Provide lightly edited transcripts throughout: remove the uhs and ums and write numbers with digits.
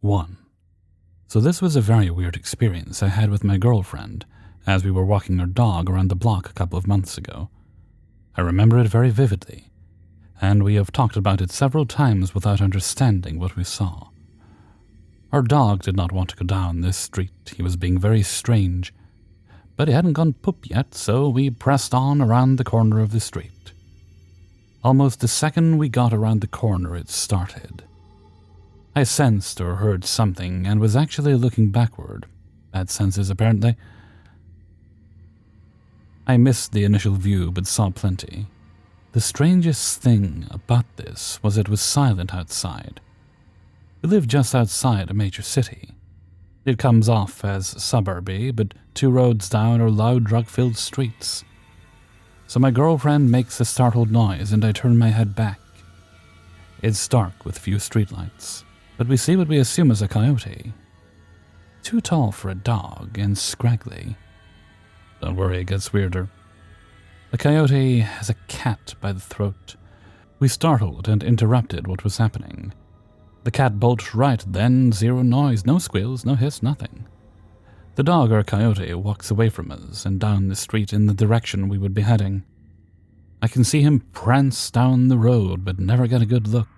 1. So this was a very weird experience I had with my girlfriend as we were walking our dog around the block a couple of months ago. I remember it very vividly, and we have talked about it several times without understanding what we saw. Our dog did not want to go down this street. He was being very strange, but he hadn't gone poop yet, so we pressed on around the corner of the street. Almost the second we got around the corner, it started. I sensed or heard something and was actually looking backward. Bad senses, apparently. I missed the initial view, but saw plenty. The strangest thing about this was it was silent outside. We live just outside a major city. It comes off as suburby, but 2 roads down are loud drug-filled streets. So my girlfriend makes a startled noise and I turn my head back. It's dark with few streetlights, but we see what we assume is a coyote. Too tall for a dog and scraggly. Don't worry, it gets weirder. The coyote has a cat by the throat. We startled and interrupted what was happening. The cat bolts right then, zero noise, no squeals, no hiss, nothing. The dog or coyote walks away from us and down the street in the direction we would be heading. I can see him prance down the road but never get a good look.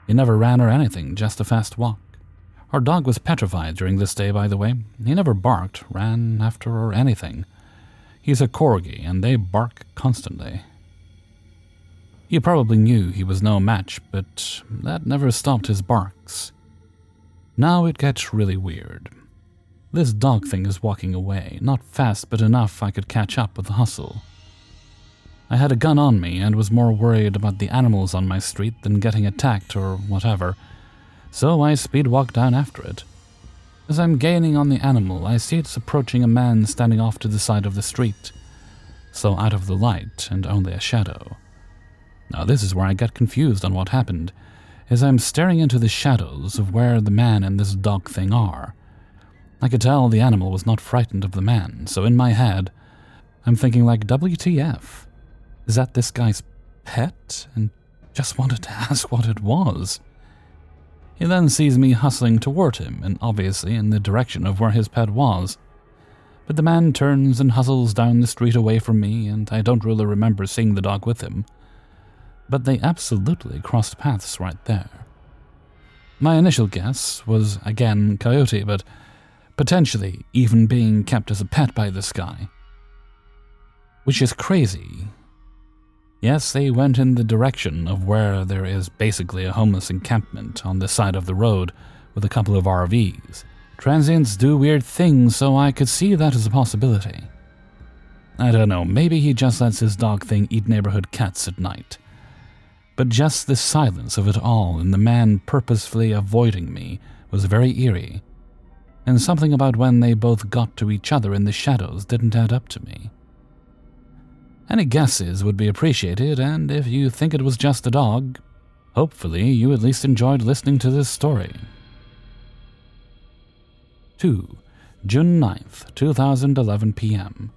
He never ran or anything, just a fast walk. Our dog was petrified during this day, by the way. He never barked, ran after, or anything. He's a corgi, and they bark constantly. He probably knew he was no match, but that never stopped his barks. Now it gets really weird. This dog thing is walking away, not fast but enough I could catch up with the hustle. I had a gun on me and was more worried about the animals on my street than getting attacked or whatever, so I speed walked down after it. As I'm gaining on the animal, I see it's approaching a man standing off to the side of the street, so out of the light and only a shadow. Now this is where I got confused on what happened, as I'm staring into the shadows of where the man and this dog thing are. I could tell the animal was not frightened of the man, so in my head, I'm thinking like, WTF? Is that this guy's pet? And just wanted to ask what it was. He then sees me hustling toward him, and obviously in the direction of where his pet was. But the man turns and hustles down the street away from me, and I don't really remember seeing the dog with him. But they absolutely crossed paths right there. My initial guess was, again, coyote, but potentially even being kept as a pet by this guy. Which is crazy. Yes, they went in the direction of where there is basically a homeless encampment on the side of the road with a couple of RVs. Transients do weird things, so I could see that as a possibility. I don't know, maybe he just lets his dog thing eat neighborhood cats at night. But just the silence of it all and the man purposefully avoiding me was very eerie. And something about when they both got to each other in the shadows didn't add up to me. Any guesses would be appreciated, and if you think it was just a dog, hopefully you at least enjoyed listening to this story. 2. June 9th, 2011 p.m.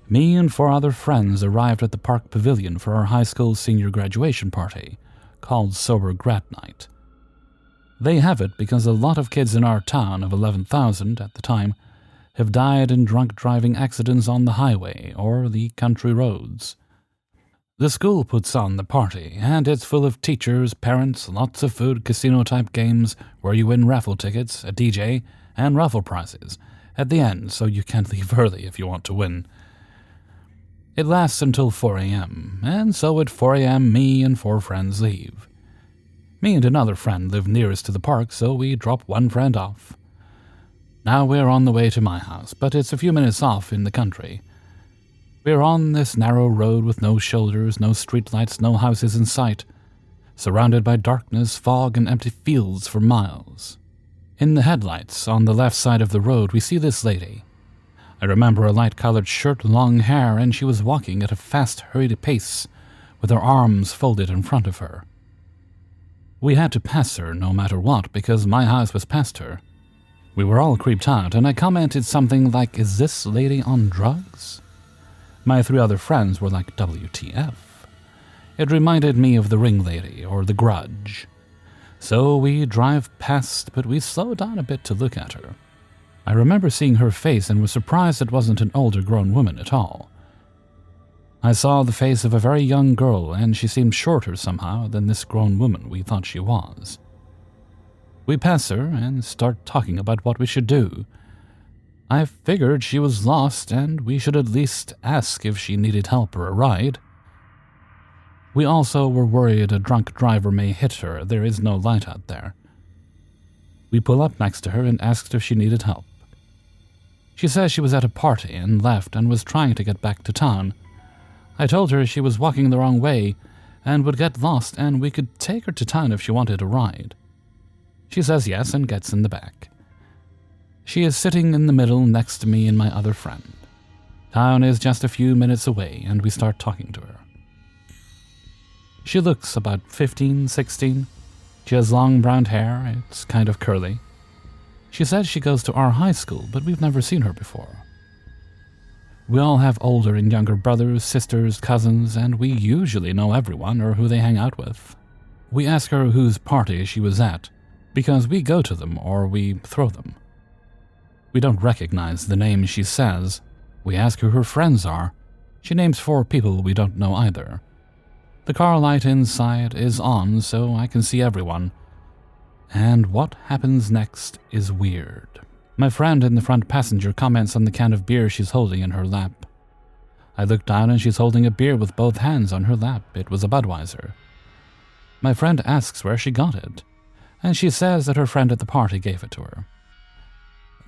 Me and 4 other friends arrived at the park pavilion for our high school senior graduation party, called Sober Grad Night. They have it because a lot of kids in our town of 11,000 at the time have died in drunk driving accidents on the highway or the country roads. The school puts on the party, and it's full of teachers, parents, lots of food, casino-type games where you win raffle tickets, a DJ, and raffle prizes at the end, so you can't leave early if you want to win. It lasts until 4 a.m., and so at 4 a.m. me and 4 friends leave. Me and another friend live nearest to the park, so we drop one friend off. Now we're on the way to my house, but it's a few minutes off in the country. We're on this narrow road with no shoulders, no streetlights, no houses in sight, surrounded by darkness, fog, and empty fields for miles. In the headlights, on the left side of the road, we see this lady. I remember a light-colored shirt, long hair, and she was walking at a fast, hurried pace, with her arms folded in front of her. We had to pass her no matter what, because my house was past her. We were all creeped out, and I commented something like, "Is this lady on drugs?" My 3 other friends were like, WTF. It reminded me of The Ring Lady or The Grudge. So we drive past, but we slow down a bit to look at her. I remember seeing her face and was surprised it wasn't an older grown woman at all. I saw the face of a very young girl, and she seemed shorter somehow than this grown woman we thought she was. We pass her and start talking about what we should do. I figured she was lost and we should at least ask if she needed help or a ride. We also were worried a drunk driver may hit her. There is no light out there. We pull up next to her and asked if she needed help. She says she was at a party and left and was trying to get back to town. I told her she was walking the wrong way and would get lost and we could take her to town if she wanted a ride. She says yes and gets in the back. She is sitting in the middle next to me and my other friend. Town is just a few minutes away and we start talking to her. She looks about 15, 16. She has long brown hair, it's kind of curly. She says she goes to our high school, but we've never seen her before. We all have older and younger brothers, sisters, cousins, and we usually know everyone or who they hang out with. We ask her whose party she was at, because we go to them or we throw them. We don't recognize the names she says. We ask who her friends are. She names 4 people we don't know either. The car light inside is on so I can see everyone. And what happens next is weird. My friend in the front passenger comments on the can of beer she's holding in her lap. I look down and she's holding a beer with both hands on her lap. It was a Budweiser. My friend asks where she got it, and she says that her friend at the party gave it to her.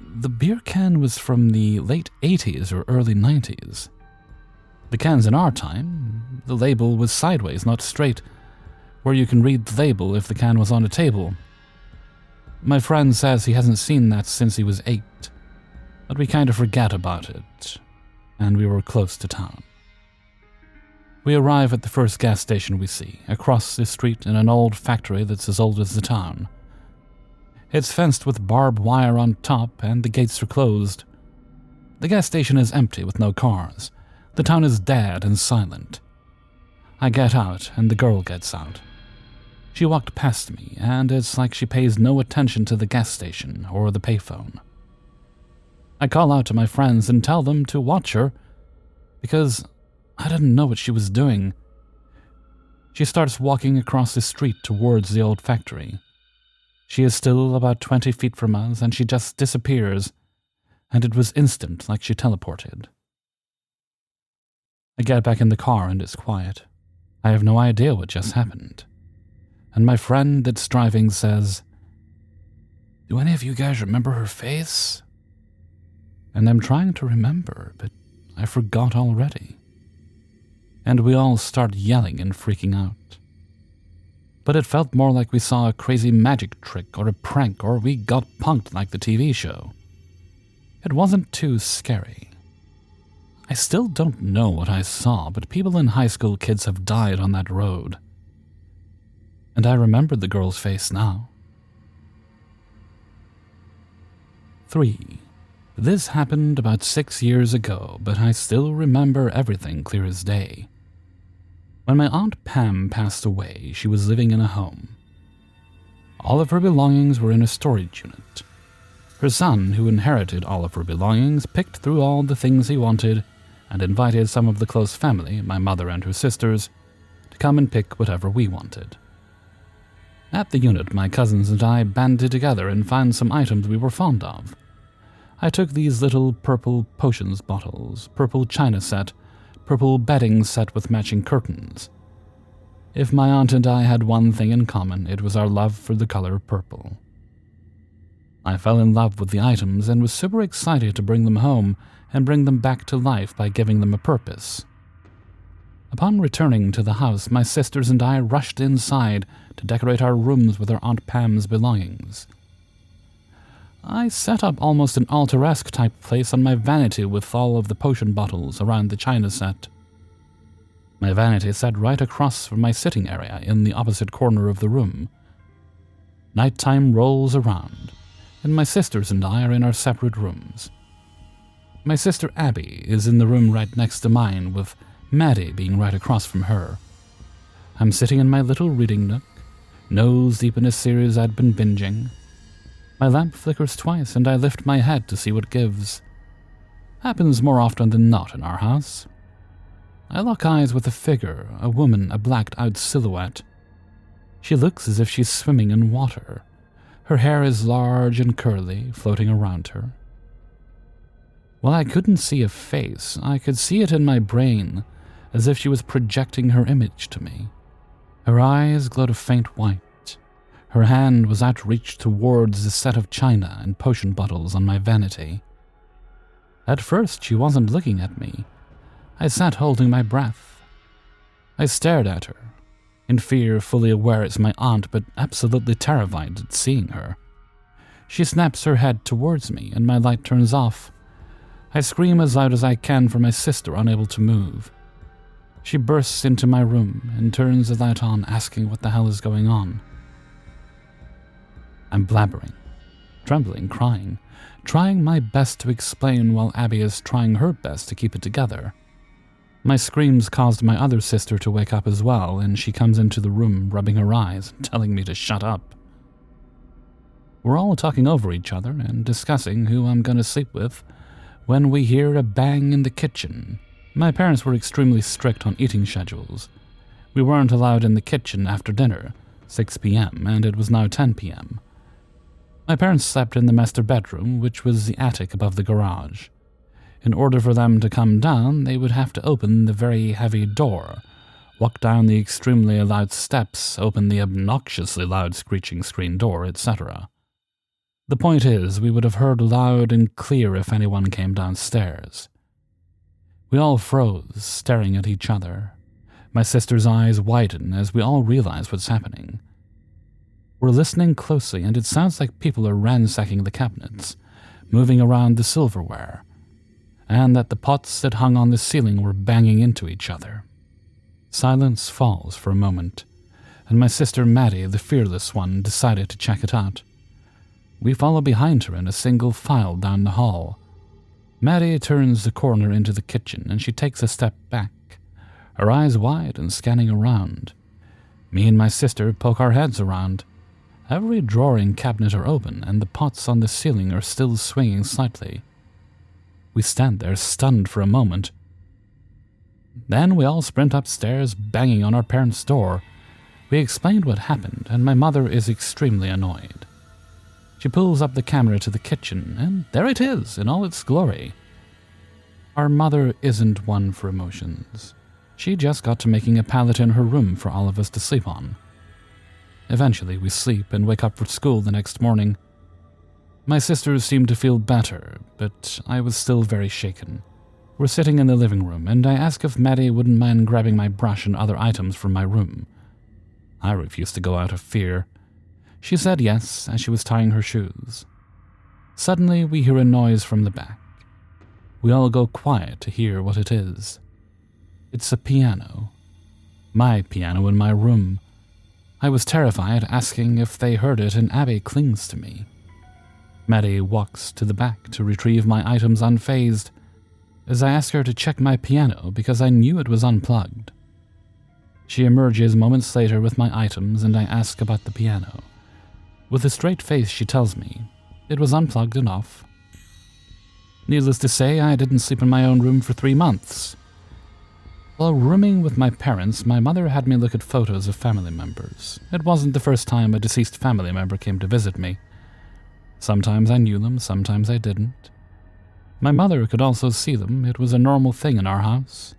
The beer can was from the late 80s or early 90s. The cans in our time, the label was sideways, not straight, where you can read the label if the can was on a table. My friend says he hasn't seen that since he was 8, but we kind of forget about it, and we were close to town. We arrive at the first gas station we see, across the street in an old factory that's as old as the town. It's fenced with barbed wire on top, and the gates are closed. The gas station is empty with no cars. The town is dead and silent. I get out, and the girl gets out. She walked past me, and it's like she pays no attention to the gas station or the payphone. I call out to my friends and tell them to watch her, because I didn't know what she was doing. She starts walking across the street towards the old factory. She is still about 20 feet from us, and she just disappears, and it was instant, like she teleported. I get back in the car and it's quiet. I have no idea what just happened. And my friend that's driving says, "Do any of you guys remember her face?" And I'm trying to remember, but I forgot already. And we all start yelling and freaking out. But it felt more like we saw a crazy magic trick or a prank, or we got punked like the TV show. It wasn't too scary. I still don't know what I saw, but people in high school kids have died on that road. And I remember the girl's face now. 3. This happened about 6 years ago, but I still remember everything clear as day. When my Aunt Pam passed away, she was living in a home. All of her belongings were in a storage unit. Her son, who inherited all of her belongings, picked through all the things he wanted and invited some of the close family, my mother and her sisters, to come and pick whatever we wanted. At the unit, my cousins and I banded together and found some items we were fond of. I took these little purple potions bottles, purple china set, purple bedding set with matching curtains. If my aunt and I had one thing in common, it was our love for the color purple. I fell in love with the items and was super excited to bring them home and bring them back to life by giving them a purpose. Upon returning to the house, my sisters and I rushed inside to decorate our rooms with our Aunt Pam's belongings. I set up almost an altar-esque type place on my vanity with all of the potion bottles around the china set. My vanity sat right across from my sitting area in the opposite corner of the room. Nighttime rolls around, and my sisters and I are in our separate rooms. My sister Abby is in the room right next to mine, with Maddie being right across from her. I'm sitting in my little reading nook, nose deep in a series I'd been binging. My lamp flickers twice and I lift my head to see what gives. Happens more often than not in our house. I lock eyes with a figure, a woman, a blacked-out silhouette. She looks as if she's swimming in water. Her hair is large and curly, floating around her. While I couldn't see a face, I could see it in my brain, as if she was projecting her image to me. Her eyes glowed a faint white. Her hand was outreached towards the set of china and potion bottles on my vanity. At first, she wasn't looking at me. I sat holding my breath. I stared at her, in fear, fully aware it's my aunt, but absolutely terrified at seeing her. She snaps her head towards me, and my light turns off. I scream as loud as I can for my sister, unable to move. She bursts into my room and turns the light on, asking what the hell is going on. I'm blabbering, trembling, crying, trying my best to explain while Abby is trying her best to keep it together. My screams caused my other sister to wake up as well, and she comes into the room rubbing her eyes and telling me to shut up. We're all talking over each other and discussing who I'm going to sleep with when we hear a bang in the kitchen. My parents were extremely strict on eating schedules. We weren't allowed in the kitchen after dinner, 6 p.m., and it was now 10 p.m. My parents slept in the master bedroom, which was the attic above the garage. In order for them to come down, they would have to open the very heavy door, walk down the extremely loud steps, open the obnoxiously loud screeching screen door, etc. The point is, we would have heard loud and clear if anyone came downstairs. We all froze, staring at each other. My sister's eyes widen as we all realize what's happening. We're listening closely, and it sounds like people are ransacking the cabinets, moving around the silverware, and that the pots that hung on the ceiling were banging into each other. Silence falls for a moment, and my sister Maddie, the fearless one, decided to check it out. We follow behind her in a single file down the hall. Maddie turns the corner into the kitchen, and she takes a step back, her eyes wide and scanning around. Me and my sister poke our heads around. Every drawer and cabinet are open, and the pots on the ceiling are still swinging slightly. We stand there stunned for a moment. Then we all sprint upstairs, banging on our parents' door. We explained what happened, and my mother is extremely annoyed. She pulls up the camera to the kitchen, and there it is, in all its glory. Our mother isn't one for emotions. She just got to making a pallet in her room for all of us to sleep on. Eventually, we sleep and wake up for school the next morning. My sisters seemed to feel better, but I was still very shaken. We're sitting in the living room, and I ask if Maddie wouldn't mind grabbing my brush and other items from my room. I refused to go out of fear. She said yes, as she was tying her shoes. Suddenly, we hear a noise from the back. We all go quiet to hear what it is. It's a piano. My piano in my room. I was terrified, asking if they heard it, and Abby clings to me. Maddie walks to the back to retrieve my items unfazed, as I ask her to check my piano because I knew it was unplugged. She emerges moments later with my items, and I ask about the piano. With a straight face, she tells me it was unplugged and off. Needless to say, I didn't sleep in my own room for 3 months. While rooming with my parents, my mother had me look at photos of family members. It wasn't the first time a deceased family member came to visit me. Sometimes I knew them, sometimes I didn't. My mother could also see them. It was a normal thing in our house.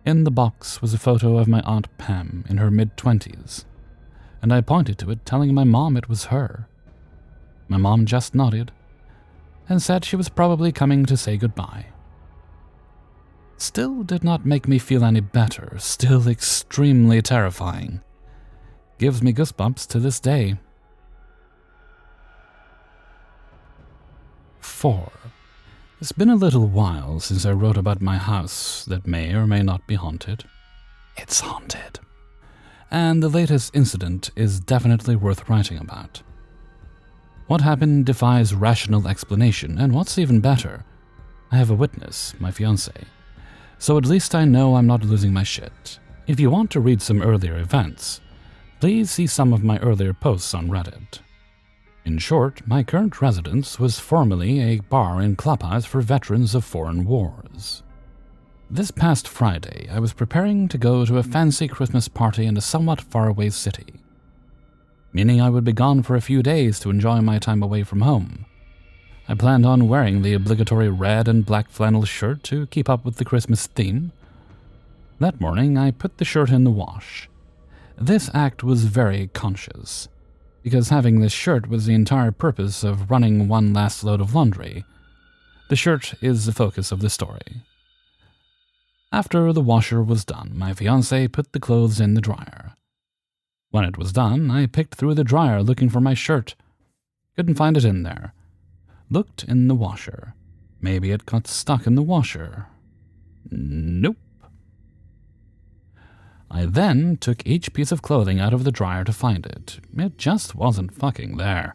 In the box was a photo of my Aunt Pam in her mid-20s, and I pointed to it, telling my mom it was her. My mom just nodded and said she was probably coming to say goodbye. Still did not make me feel any better, still extremely terrifying. Gives me goosebumps to this day. 4. It's been a little while since I wrote about my house that may or may not be haunted. It's haunted. And the latest incident is definitely worth writing about. What happened defies rational explanation, and what's even better, I have a witness, my fiancé. So at least I know I'm not losing my shit. If you want to read some earlier events, Please see some of my earlier posts on Reddit. In short, my current residence was formerly a bar and clubhouse for veterans of foreign wars. This past Friday, I was preparing to go to a fancy Christmas party in a somewhat faraway city, meaning I would be gone for a few days to enjoy my time away from home. I planned on wearing the obligatory red and black flannel shirt to keep up with the Christmas theme. That morning, I put the shirt in the wash. This act was very conscious, because having this shirt was the entire purpose of running one last load of laundry. The shirt is the focus of the story. After the washer was done, my fiancé put the clothes in the dryer. When it was done, I picked through the dryer looking for my shirt. Couldn't find it in there. Looked in the washer. Maybe it got stuck in the washer. Nope. I then took each piece of clothing out of the dryer to find it. It just wasn't fucking there.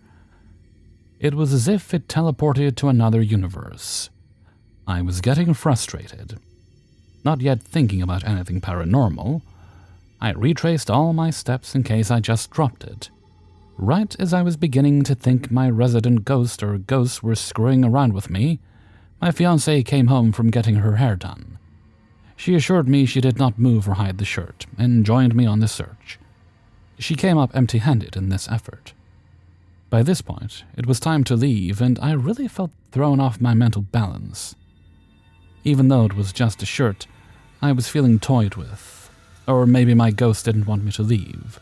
It was as if it teleported to another universe. I was getting frustrated. Not yet thinking about anything paranormal, I retraced all my steps in case I just dropped it. Right as I was beginning to think my resident ghost or ghosts were screwing around with me, my fiancée came home from getting her hair done. She assured me she did not move or hide the shirt, and joined me on the search. She came up empty-handed in this effort. By this point, it was time to leave, and I really felt thrown off my mental balance. Even though it was just a shirt, I was feeling toyed with, or maybe my ghost didn't want me to leave.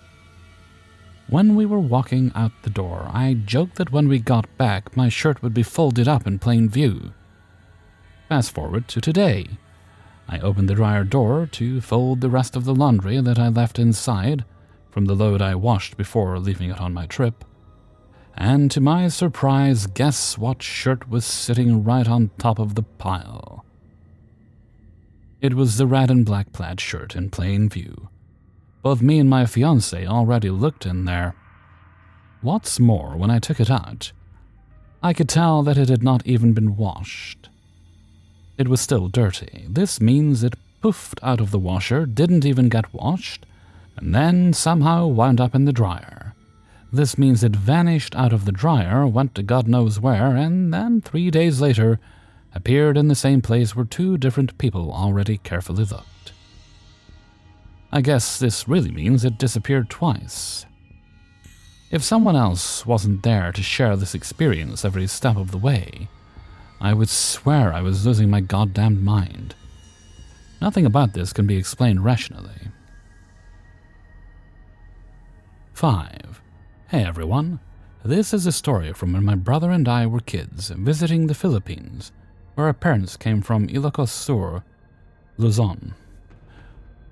When we were walking out the door, I joked that when we got back, my shirt would be folded up in plain view. Fast forward to today. I opened the dryer door to fold the rest of the laundry that I left inside from the load I washed before leaving it on my trip. And to my surprise, guess what shirt was sitting right on top of the pile? It was the red and black plaid shirt in plain view. Both me and my fiancé already looked in there. What's more, when I took it out, I could tell that it had not even been washed. It was still dirty. This means it poofed out of the washer, didn't even get washed, and then somehow wound up in the dryer. This means it vanished out of the dryer, went to God knows where, and then 3 days later appeared in the same place where two different people already carefully looked. I guess this really means it disappeared twice. If someone else wasn't there to share this experience every step of the way, I would swear I was losing my goddamn mind. Nothing about this can be explained rationally. 5. Hey everyone, this is a story from when my brother and I were kids visiting the Philippines, where our parents came from Ilocos Sur, Luzon.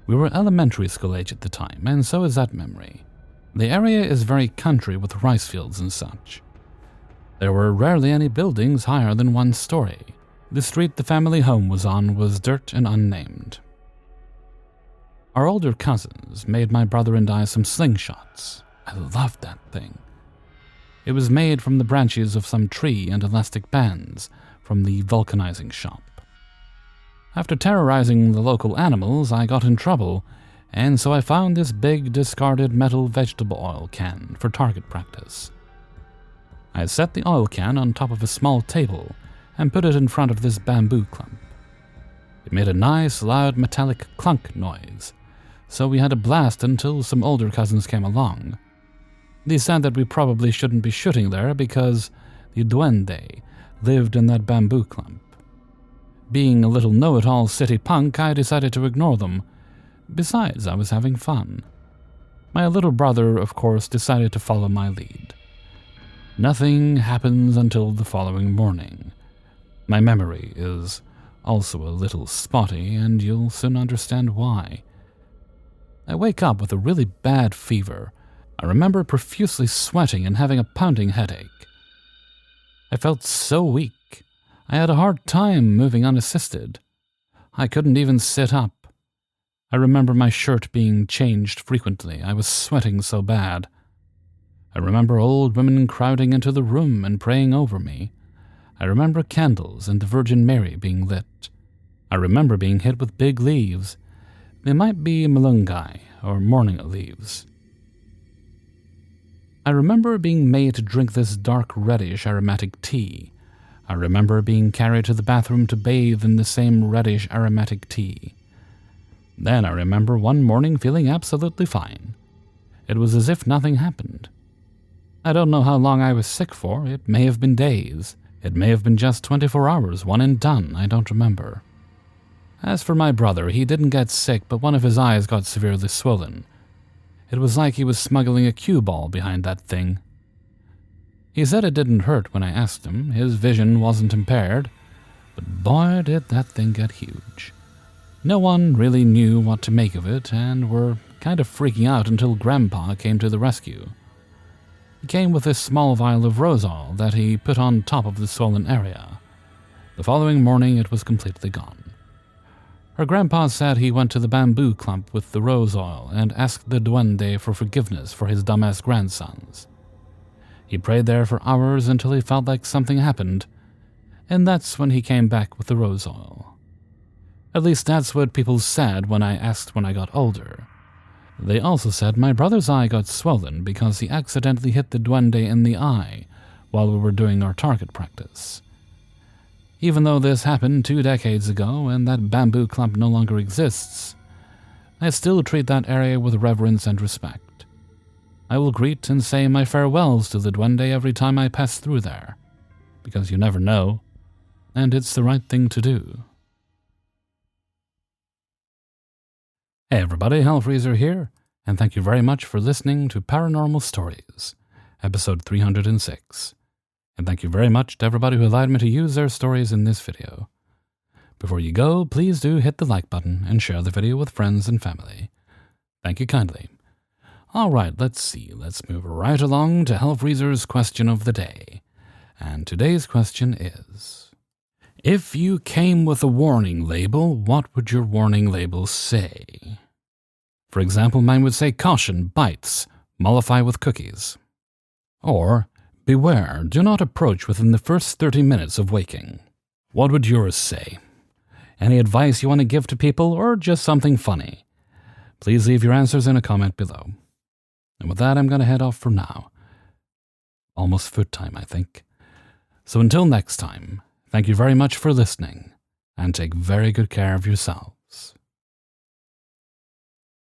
We were elementary school age at the time, and so is that memory. The area is very country with rice fields and such. There were rarely any buildings higher than 1 story. The street the family home was on was dirt and unnamed. Our older cousins made my brother and I some slingshots. I loved that thing. It was made from the branches of some tree and elastic bands from the vulcanizing shop. After terrorizing the local animals, I got in trouble, and so I found this big discarded metal vegetable oil can for target practice. I set the oil can on top of a small table and put it in front of this bamboo clump. It made a nice, loud, metallic clunk noise, so we had a blast until some older cousins came along. They said that we probably shouldn't be shooting there because the duende lived in that bamboo clump. Being a little know-it-all city punk, I decided to ignore them. Besides, I was having fun. My little brother, of course, decided to follow my lead. Nothing happens until the following morning. My memory is also a little spotty, and you'll soon understand why. I wake up with a really bad fever. I remember profusely sweating and having a pounding headache. I felt so weak. I had a hard time moving unassisted. I couldn't even sit up. I remember my shirt being changed frequently. I was sweating so bad. I remember old women crowding into the room and praying over me. I remember candles and the Virgin Mary being lit. I remember being hit with big leaves. They might be malunggay or morning leaves. I remember being made to drink this dark reddish aromatic tea. I remember being carried to the bathroom to bathe in the same reddish aromatic tea. Then I remember one morning feeling absolutely fine. It was as if nothing happened. I don't know how long I was sick for. It may have been days. It may have been just 24 hours, one and done. I don't remember. As for my brother, he didn't get sick, but one of his eyes got severely swollen. It was like he was smuggling a cue ball behind that thing. He said it didn't hurt when I asked him. His vision wasn't impaired. But boy, did that thing get huge. No one really knew what to make of it, and were kind of freaking out until Grandpa came to the rescue. He came with this small vial of rose oil that he put on top of the swollen area. The following morning it was completely gone. Her grandpa said he went to the bamboo clump with the rose oil and asked the duende for forgiveness for his dumbass grandsons. He prayed there for hours until he felt like something happened, and that's when he came back with the rose oil. At least that's what people said when I asked when I got older. They also said my brother's eye got swollen because he accidentally hit the duende in the eye while we were doing our target practice. Even though this happened 2 decades ago and that bamboo clump no longer exists, I still treat that area with reverence and respect. I will greet and say my farewells to the duende every time I pass through there, because you never know, and it's the right thing to do. Hey everybody, Hellfreezer here, and thank you very much for listening to Paranormal Stories, episode 306. And thank you very much to everybody who allowed me to use their stories in this video. Before you go, please do hit the like button and share the video with friends and family. Thank you kindly. Alright, let's see. Let's move right along to Hellfreezer's question of the day. And today's question is: if you came with a warning label, what would your warning label say? For example, mine would say, "Caution, bites, mollify with cookies." Or, "Beware, do not approach within the first 30 minutes of waking." What would yours say? Any advice you want to give to people, or just something funny? Please leave your answers in a comment below. And with that, I'm going to head off for now. Almost food time, I think. So until next time, thank you very much for listening, and take very good care of yourself.